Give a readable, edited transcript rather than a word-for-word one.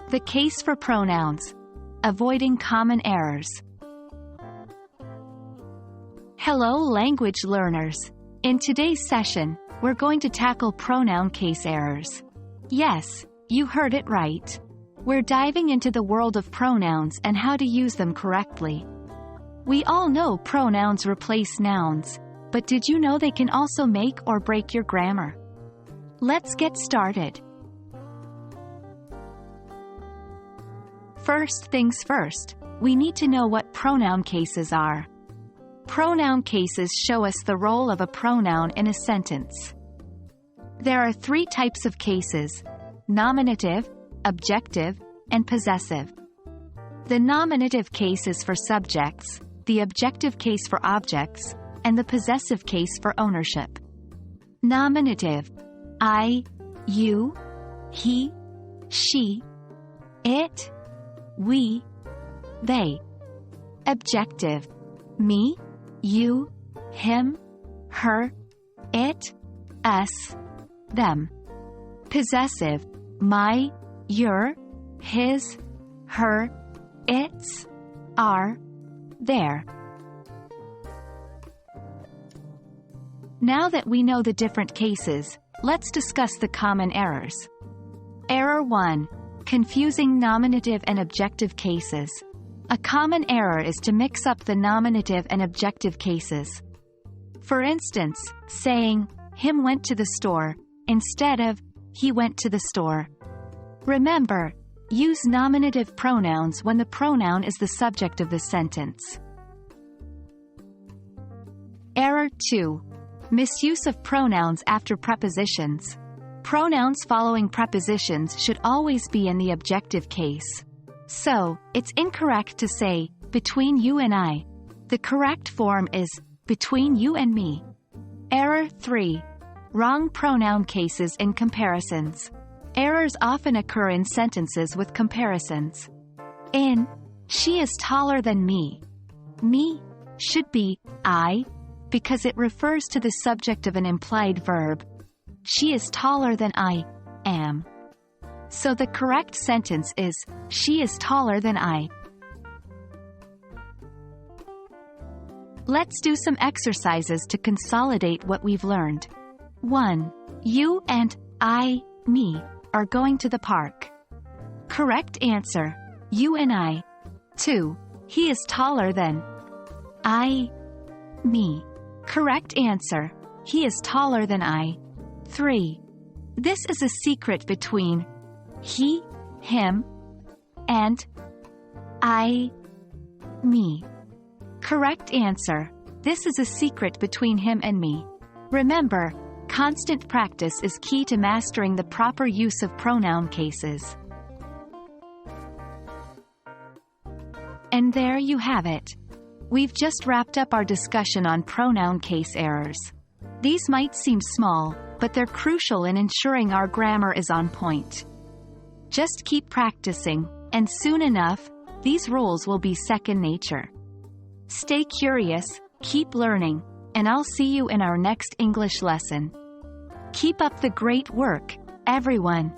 The case for pronouns. Avoiding common errors. Hello language learners. In today's session, we're going to tackle pronoun case errors. Yes, you heard it right. We're diving into the world of pronouns and how to use them correctly. We all know pronouns replace nouns, but did you know they can also make or break your grammar? Let's get started. First things first, we need to know what pronoun cases are. Pronoun cases show us the role of a pronoun in a sentence. There are three types of cases: nominative, objective, and possessive. The nominative case is for subjects, the objective case for objects, and the possessive case for ownership. Nominative: I, you, he, she, it, we, they. Objective: me, you, him, her, it, us, them. Possessive: my, your, his, her, its, our, their. Now that we know the different cases, let's discuss the common errors. Error 1. Confusing nominative and objective cases. A common error is to mix up the nominative and objective cases. For instance, saying, him went to the store, instead of, he went to the store. Remember, use nominative pronouns when the pronoun is the subject of the sentence. Error 2. Misuse of pronouns after prepositions. Pronouns following prepositions should always be in the objective case. So, it's incorrect to say, between you and I. The correct form is, between you and me. Error 3. Wrong pronoun cases in comparisons. Errors often occur in sentences with comparisons. In, she is taller than me. Me should be, I, because it refers to the subject of an implied verb. She is taller than I am. So the correct sentence is, she is taller than I. Let's do some exercises to consolidate what we've learned. 1. You and I, me, are going to the park. Correct answer: you and I. 2. He is taller than I, me. Correct answer: he is taller than I. 3. This is a secret between he, him, and I, me. Correct answer: this is a secret between him and me. Remember, constant practice is key to mastering the proper use of pronoun cases. And there you have it. We've just wrapped up our discussion on pronoun case errors. These might seem small, but they're crucial in ensuring our grammar is on point. Just keep practicing, and soon enough, these rules will be second nature. Stay curious, keep learning, and I'll see you in our next English lesson. Keep up the great work, everyone.